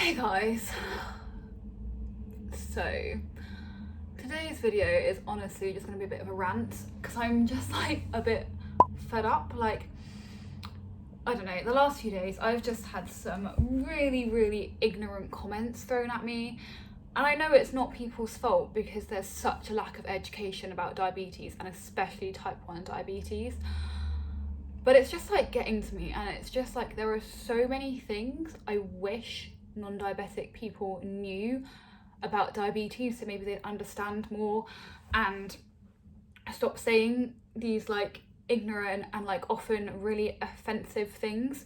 Hey guys, so today's video is honestly just going to be a bit of a rant because I'm just like a bit fed up. Like, I don't know, the last few days I've just had some really ignorant comments thrown at me, and I know it's not people's fault because there's such a lack of education about diabetes, and especially type 1 diabetes. But it's just like getting to me, and it's just like there are so many things I wish non-diabetic people knew about diabetes, so maybe they'd understand more and stop saying these like ignorant and like often really offensive things.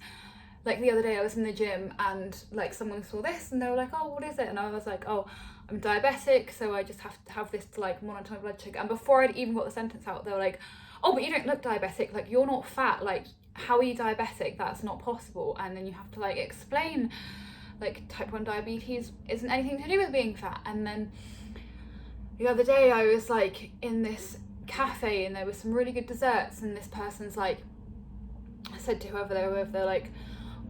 Like the other day I was in the gym and like someone saw this and they were like, oh, what is it? And I was like, oh, I'm diabetic, so I just have to have this to like monitor my blood sugar. And before I'd even got the sentence out, they were like, oh, but you don't look diabetic, like you're not fat, like how are you diabetic? That's not possible. And then you have to like explain like type 1 diabetes isn't anything to do with being fat. And then the other day I was like in this cafe and there were some really good desserts, and this person's like, I said to whoever they were with, they're like,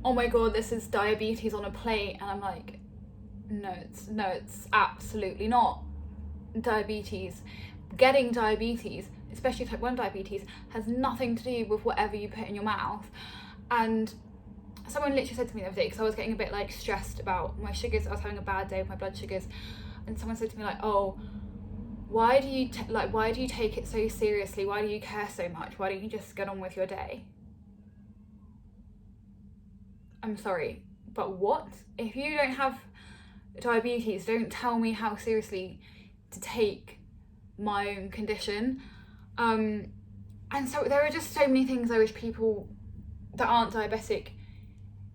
oh my god, this is diabetes on a plate. And I'm like, no, it's absolutely not. Diabetes, getting diabetes, especially type 1 diabetes, has nothing to do with whatever you put in your mouth. And someone literally said to me the other day, because I was getting a bit like stressed about my sugars, I was having a bad day with my blood sugars, and someone said to me like, oh, why do you take it so seriously? Why do you care so much? Why don't you just get on with your day? I'm sorry, but what? If you don't have diabetes, don't tell me how seriously to take my own condition. And so there are just so many things I wish people that aren't diabetic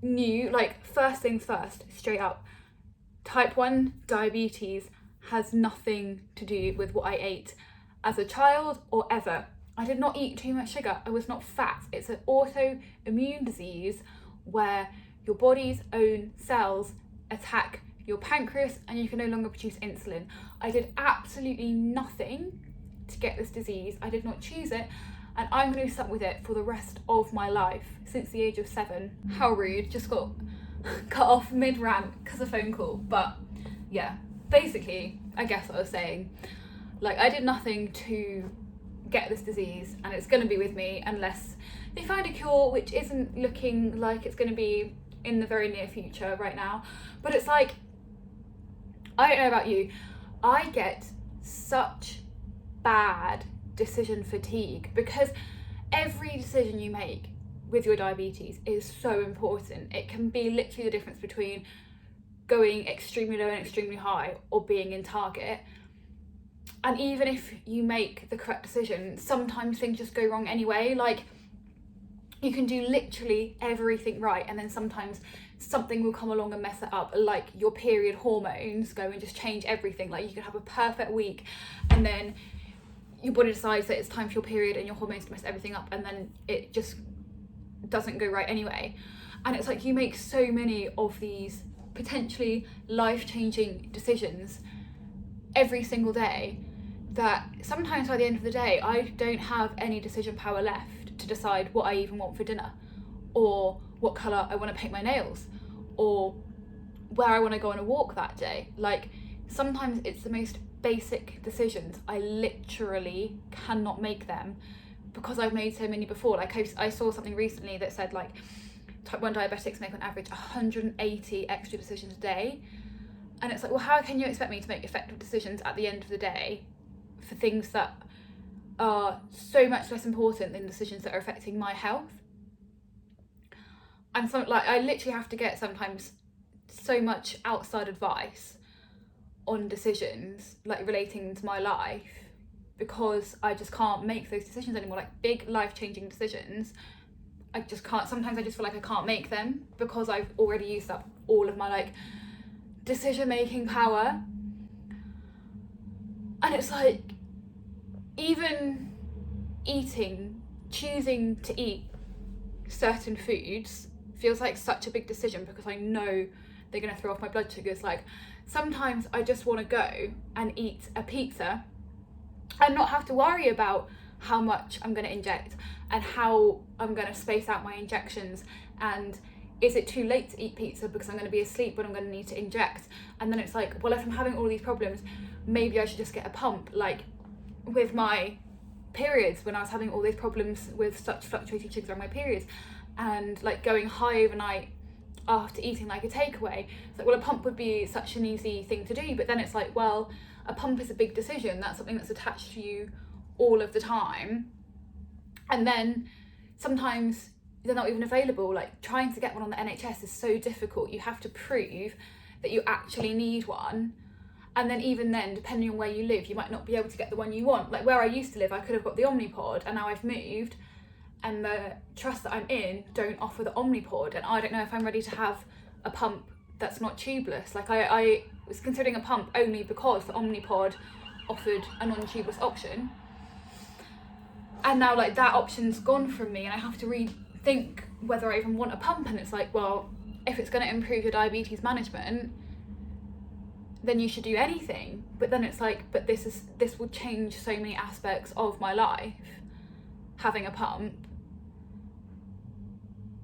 knew. Like, first things first, straight up, type 1 diabetes has nothing to do with what I ate as a child or ever. I did not eat too much sugar. I was not fat. It's an autoimmune disease where your body's own cells attack your pancreas and you can no longer produce insulin. I did absolutely nothing to get this disease. I did not choose it, and I'm going to be stuck with it for the rest of my life since the age of 7. How rude, just got cut off mid-rant because of a phone call. But yeah, basically, I guess what I was saying, like, I did nothing to get this disease, and it's going to be with me unless they find a cure, which isn't looking like it's going to be in the very near future right now. But it's like, I don't know about you, I get such bad decision fatigue because every decision you make with your diabetes is so important. It can be literally the difference between going extremely low and extremely high or being in target. And even if you make the correct decision, sometimes things just go wrong anyway. Like, you can do literally everything right, and then sometimes something will come along and mess it up, like your period hormones go and just change everything. Like, you could have a perfect week and then your body decides that it's time for your period and your hormones mess everything up, and then it just doesn't go right anyway. And it's like you make so many of these potentially life-changing decisions every single day that sometimes by the end of the day I don't have any decision power left to decide what I even want for dinner, or what colour I want to paint my nails, or where I want to go on a walk that day. Like, sometimes it's the most basic decisions. I literally cannot make them because I've made so many before. Like, I saw something recently that said like type 1 diabetics make on average 180 extra decisions a day, and it's like, well, how can you expect me to make effective decisions at the end of the day for things that are so much less important than decisions that are affecting my health? And so, like, I literally have to get sometimes so much outside advice on decisions like relating to my life because I just can't make those decisions anymore. Like, big life-changing decisions, I just can't. Sometimes I just feel like I can't make them because I've already used up all of my like decision-making power. And it's like, even choosing to eat certain foods feels like such a big decision because I know they're going to throw off my blood sugars. Like, sometimes I just want to go and eat a pizza and not have to worry about how much I'm going to inject and how I'm going to space out my injections and is it too late to eat pizza because I'm going to be asleep when I'm going to need to inject? And then it's like, well, if I'm having all these problems, maybe I should just get a pump. Like with my periods, when I was having all these problems with such fluctuating sugars around my periods, and like going high overnight after eating like a takeaway, it's like, well, a pump would be such an easy thing to do. But then it's like, well, a pump is a big decision. That's something that's attached to you all of the time. And then sometimes they're not even available. Like trying to get one on the NHS is so difficult. You have to prove that you actually need one. And then even then, depending on where you live, you might not be able to get the one you want. Like where I used to live, I could have got the Omnipod, and now I've moved and the trust that I'm in don't offer the Omnipod, and I don't know if I'm ready to have a pump that's not tubeless. Like I was considering a pump only because the Omnipod offered a non-tubeless option. And now like that option's gone from me, and I have to rethink whether I even want a pump. And it's like, well, if it's going to improve your diabetes management, then you should do anything. But then it's like, but this will change so many aspects of my life, having a pump.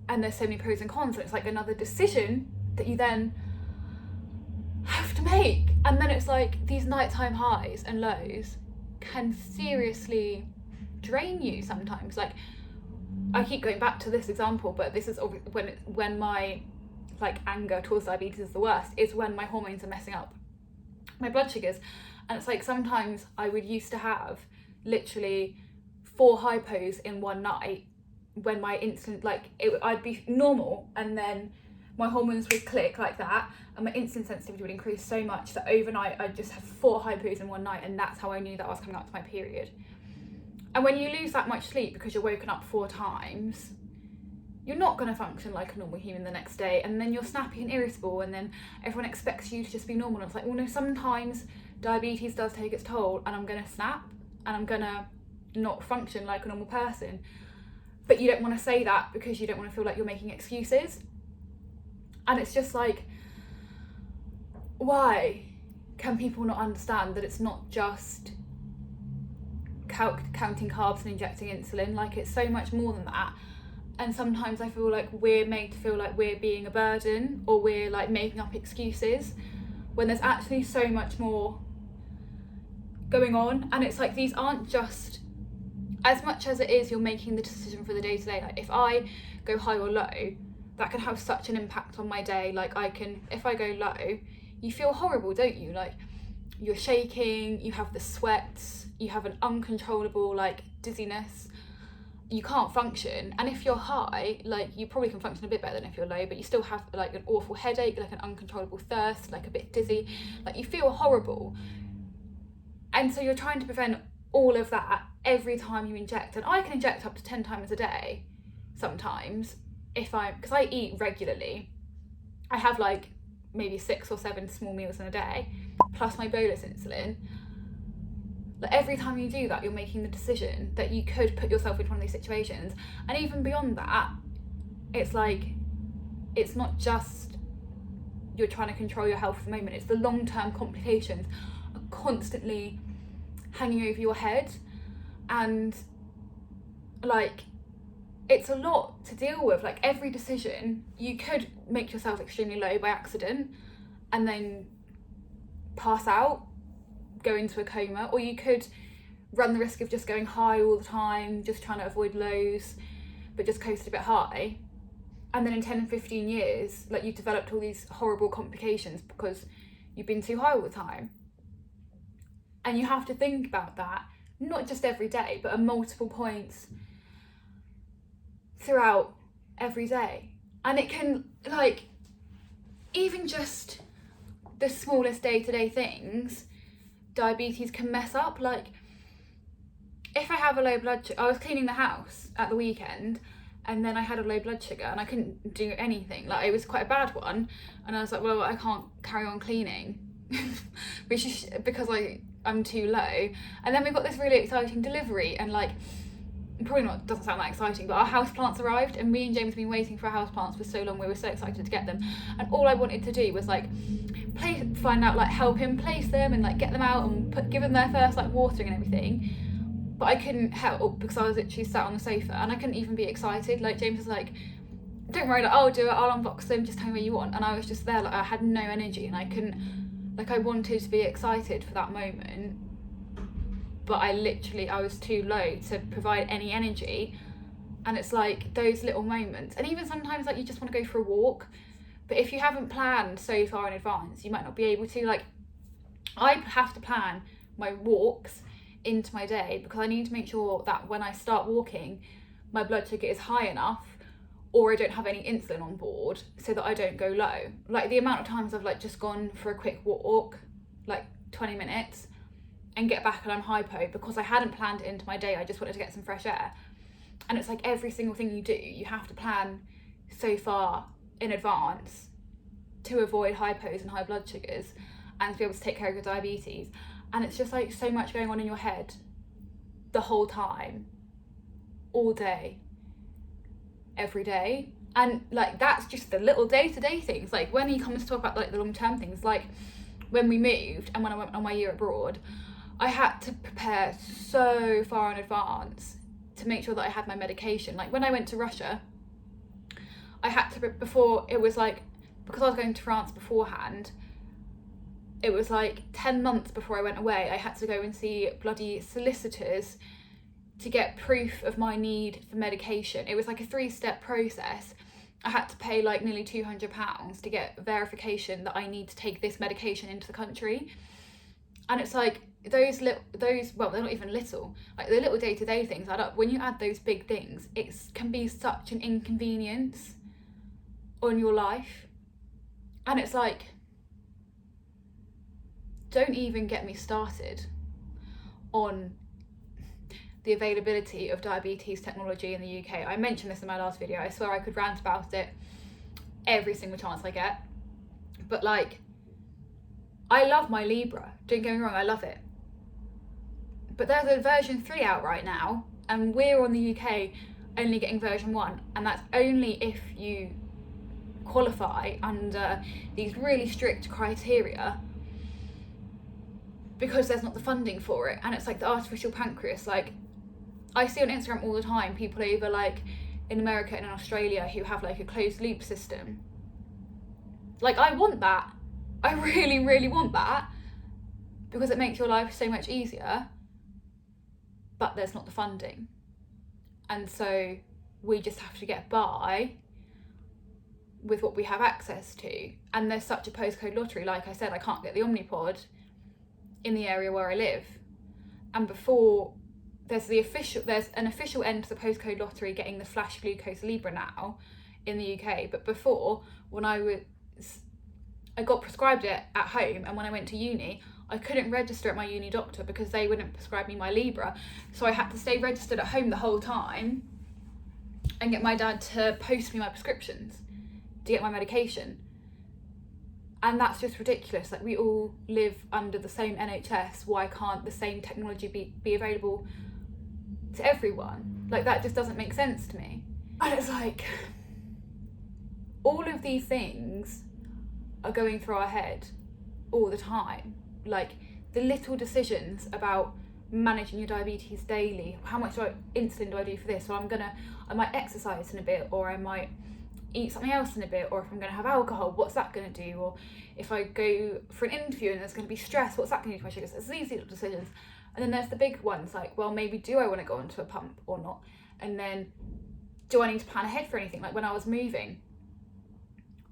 And there's so many pros and cons, and it's like another decision that you then have to make. And then it's like these nighttime highs and lows can seriously drain you sometimes. Like I keep going back to this example, but this is when my like anger towards diabetes is the worst, is when my hormones are messing up my blood sugars. And it's like sometimes I would used to have literally 4 hypos in one night when my insulin, like I'd be normal, and then my hormones would click like that, and my insulin sensitivity would increase so much that overnight I'd just have 4 hypos in one night, and that's how I knew that I was coming up to my period. And when you lose that much sleep because you're woken up 4 times, you're not going to function like a normal human the next day, and then you're snappy and irritable, and then everyone expects you to just be normal. And it's like, well, no, sometimes diabetes does take its toll, and I'm going to snap, and I'm going to not function like a normal person. But you don't want to say that because you don't want to feel like you're making excuses. And it's just like, why can people not understand that it's not just counting carbs and injecting insulin? Like it's so much more than that. And sometimes I feel like we're made to feel like we're being a burden, or we're like making up excuses, when there's actually so much more going on. And it's like, these aren't just, as much as it is you're making the decision for the day to day. Like if I go high or low, that can have such an impact on my day. Like if I go low, you feel horrible, don't you? Like you're shaking, you have the sweats, you have an uncontrollable like dizziness, you can't function. And if you're high, like you probably can function a bit better than if you're low, but you still have like an awful headache, like an uncontrollable thirst, like a bit dizzy, like you feel horrible. And so you're trying to prevent all of that every time you inject. And I can inject up to 10 times a day sometimes, because I eat regularly. I have like maybe 6 or 7 small meals in a day, plus my bolus insulin. Like every time you do that, you're making the decision that you could put yourself in one of these situations. And even beyond that, it's like, it's not just you're trying to control your health for the moment, it's the long-term complications are constantly hanging over your head. And like, it's a lot to deal with. Like every decision, you could make yourself extremely low by accident and then pass out, go into a coma, or you could run the risk of just going high all the time, just trying to avoid lows, but just coast a bit high. And then in 10 and 15 years, like you've developed all these horrible complications because you've been too high all the time. And you have to think about that, not just every day, but at multiple points throughout every day. And it can, like, even just the smallest day-to-day things, diabetes can mess up. Like, if I have a low blood sugar, I was cleaning the house at the weekend, and then I had a low blood sugar and I couldn't do anything. Like, it was quite a bad one, and I was like, well, I can't carry on cleaning which is because I'm too low. And then we got this really exciting delivery, and like, probably not, doesn't sound that exciting, but our houseplants arrived, and me and James have been waiting for our houseplants for so long. We were so excited to get them, and all I wanted to do was like find out, like, help him place them and like get them out and give them their first like watering and everything. But I couldn't help because I was literally sat on the sofa, and I couldn't even be excited. Like, James was like, don't worry, like, I'll do it, I'll unbox them, just tell me what you want. And I was just there, like, I had no energy, and I couldn't, like, I wanted to be excited for that moment, but I was too low to provide any energy. And it's like those little moments, and even sometimes, like, you just want to go for a walk, but if you haven't planned so far in advance, you might not be able to. Like, I have to plan my walks into my day, because I need to make sure that when I start walking, my blood sugar is high enough, or I don't have any insulin on board, so that I don't go low. Like, the amount of times I've, like, just gone for a quick walk, like 20 minutes, and get back and I'm hypo because I hadn't planned it into my day. I just wanted to get some fresh air. And it's like every single thing you do, you have to plan so far in advance to avoid hypos and high blood sugars, and to be able to take care of your diabetes. And it's just like so much going on in your head the whole time, all day, every day. And like, that's just the little day-to-day things. Like, when he comes to talk about, like, the long-term things, like when we moved and when I went on my year abroad, I had to prepare so far in advance to make sure that I had my medication. Like, when I went to Russia, I had to, before, it was like, because I was going to France beforehand, it was like 10 months before I went away, I had to go and see bloody solicitors to get proof of my need for medication. It was like a 3-step process. I had to pay like nearly £200 to get verification that I need to take this medication into the country. And it's like, those, well, they're not even little, like the little day-to-day things add up. When you add those big things, it can be such an inconvenience on your life. And it's like, don't even get me started on the availability of diabetes technology in the UK. I mentioned this in my last video. I swear I could rant about it every single chance I get. But like, I love my Libra, don't get me wrong, I love it. But there's a version 3 out right now, and we're on the UK only getting version 1, and that's only if you qualify under these really strict criteria, because there's not the funding for it. And it's like the artificial pancreas. Like, I see on Instagram all the time people over like in America and in Australia who have like a closed loop system. Like, I want that. I really, really want that, because it makes your life so much easier, but there's not the funding. And so we just have to get by with what we have access to. And there's such a postcode lottery. Like I said, I can't get the Omnipod in the area where I live. And before, there's an official end to the postcode lottery getting the Flash Glucose Libra now in the UK. But before, when I got prescribed it at home, and when I went to uni, I couldn't register at my uni doctor because they wouldn't prescribe me my Libra. So I had to stay registered at home the whole time and get my dad to post me my prescriptions to get my medication. And that's just ridiculous. Like, we all live under the same NHS. Why can't the same technology be available to everyone? Like, that just doesn't make sense to me. And it's like, all of these things are going through our head all the time. Like, the little decisions about managing your diabetes daily. How much insulin do I do for this? Or I might exercise in a bit, or I might eat something else in a bit, or if I'm going to have alcohol, what's that going to do? Or if I go for an interview and there's going to be stress, what's that going to do to my sugars? It's these little decisions. And then there's the big ones, like, well, maybe do I want to go onto a pump or not? And then, do I need to plan ahead for anything? Like, when I was moving,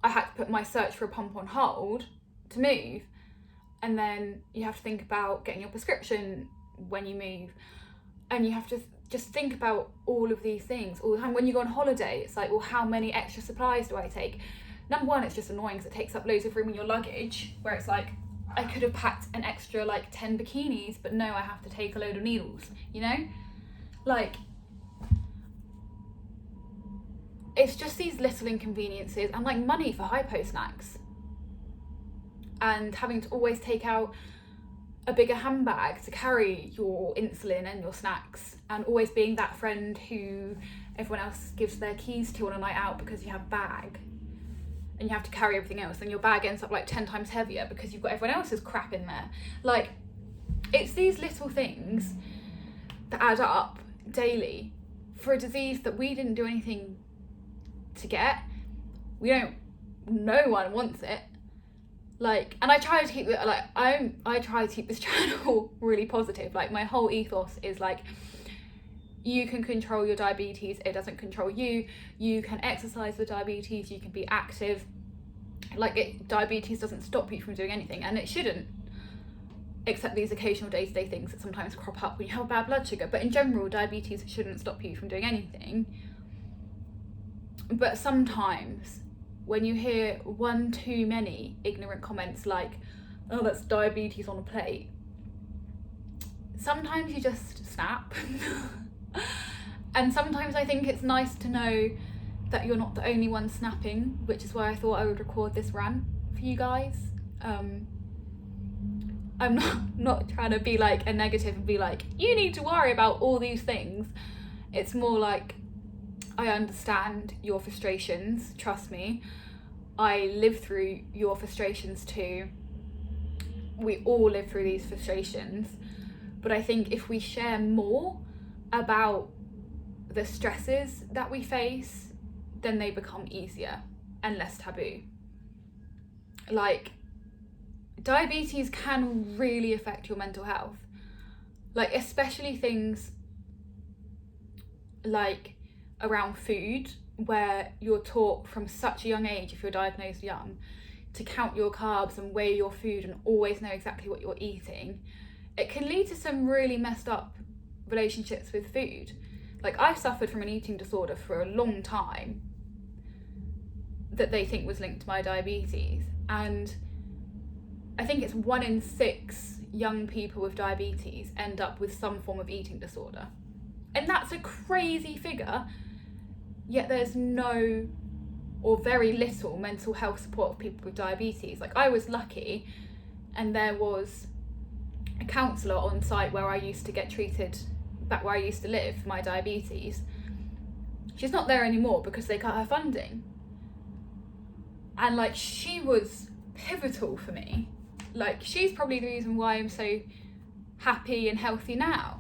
I had to put my search for a pump on hold to move. And then you have to think about getting your prescription when you move. And you have to just think about all of these things all the time. When you go on holiday, it's like, well, how many extra supplies do I take? Number one, it's just annoying because it takes up loads of room in your luggage, where it's like, I could have packed an extra like 10 bikinis, but no, I have to take a load of needles, you know? Like, it's just these little inconveniences, and like money for hypo snacks, and having to always take out a bigger handbag to carry your insulin and your snacks, and always being that friend who everyone else gives their keys to on a night out because you have a bag and you have to carry everything else, and your bag ends up like 10 times heavier because you've got everyone else's crap in there. Like, it's these little things that add up daily for a disease that we didn't do anything to get. no one wants it. Like, and I try to keep it, like, I try to keep this channel really positive. Like, my whole ethos is like, you can control your diabetes, it doesn't control you. You can exercise with diabetes, you can be active. Like, diabetes doesn't stop you from doing anything, and it shouldn't, except these occasional day-to-day things that sometimes crop up when you have bad blood sugar. But in general, diabetes shouldn't stop you from doing anything. But sometimes when you hear one too many ignorant comments like, oh, that's diabetes on a plate, sometimes you just snap. And sometimes I think it's nice to know that you're not the only one snapping, which is why I thought I would record this rant for you guys. I'm not trying to be like a negative and be like, you need to worry about all these things. It's more like, I understand your frustrations, trust me. I live through your frustrations too. We all live through these frustrations. But I think if we share more about the stresses that we face, then they become easier and less taboo. Like, diabetes can really affect your mental health. Like, especially things like around food, where you're taught from such a young age, if you're diagnosed young, to count your carbs and weigh your food and always know exactly what you're eating. It can lead to some really messed up relationships with food. Like, I've suffered from an eating disorder for a long time that they think was linked to my diabetes, and I think it's 1 in 6 young people with diabetes end up with some form of eating disorder. And that's a crazy figure, yet there's no or very little mental health support for people with diabetes. Like, I was lucky, and there was a counsellor on site where I used to get treated, back where I used to live, for my diabetes. She's not there anymore because they cut her funding. And like, she was pivotal for me. Like, she's probably the reason why I'm so happy and healthy now.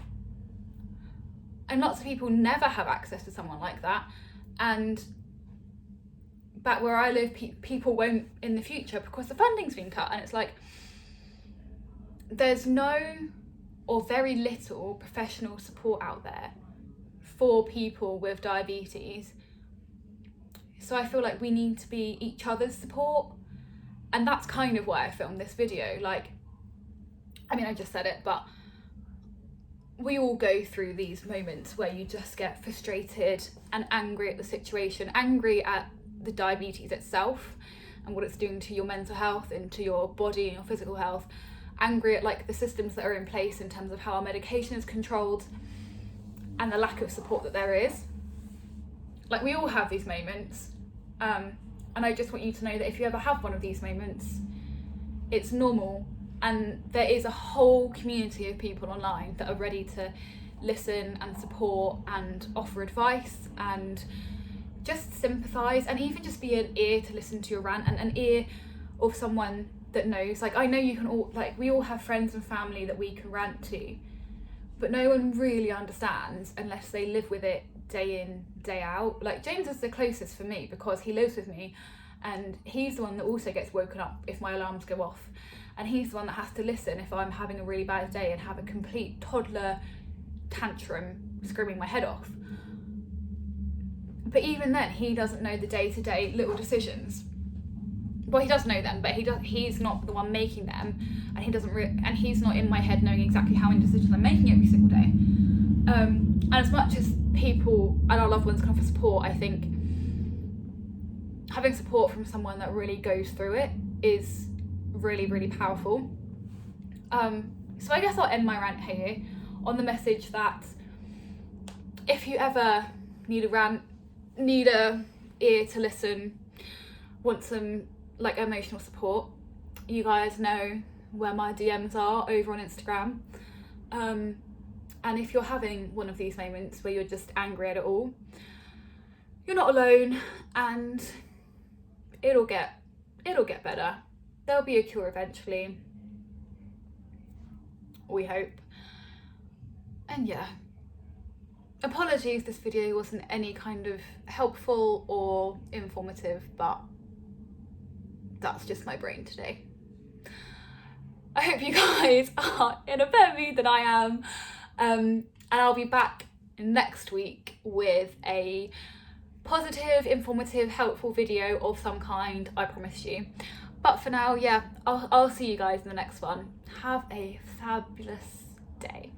And lots of people never have access to someone like that. And back where I live, people won't in the future because the funding's been cut. And it's like, there's no or very little professional support out there for people with diabetes. So I feel like we need to be each other's support. And that's kind of why I filmed this video. Like, I mean, I just said it, but we all go through these moments where you just get frustrated and angry at the situation, angry at the diabetes itself and what it's doing to your mental health and to your body and your physical health, angry at like the systems that are in place in terms of how our medication is controlled and the lack of support that there is. Like, we all have these moments, and I just want you to know that if you ever have one of these moments, it's normal. And there is a whole community of people online that are ready to listen and support and offer advice and just sympathise, and even just be an ear to listen to your rant, and an ear of someone that knows. Like, I know you can all, like, we all have friends and family that we can rant to, but no one really understands unless they live with it day in, day out. Like, James is the closest for me because he lives with me, and he's the one that also gets woken up if my alarms go off. And he's the one that has to listen if I'm having a really bad day and have a complete toddler tantrum screaming my head off. But even then, he doesn't know the day-to-day little decisions. Well, he does know them, but he's not the one making them, and he doesn't and he's not in my head knowing exactly how many decisions I'm making every single day. And as much as people and our loved ones can offer support, I think having support from someone that really goes through it is really, really powerful. So I guess I'll end my rant here on the message that if you ever need a rant, need a ear to listen, want some like emotional support, you guys know where my DMs are over on Instagram. And if you're having one of these moments where you're just angry at it all, you're not alone, and it'll get better. There'll be a cure eventually, we hope. And yeah, apologies this video wasn't any kind of helpful or informative, but that's just my brain today. I hope you guys are in a better mood than I am, and I'll be back next week with a positive, informative, helpful video of some kind, I promise you. But for now, yeah, I'll see you guys in the next one. Have a fabulous day.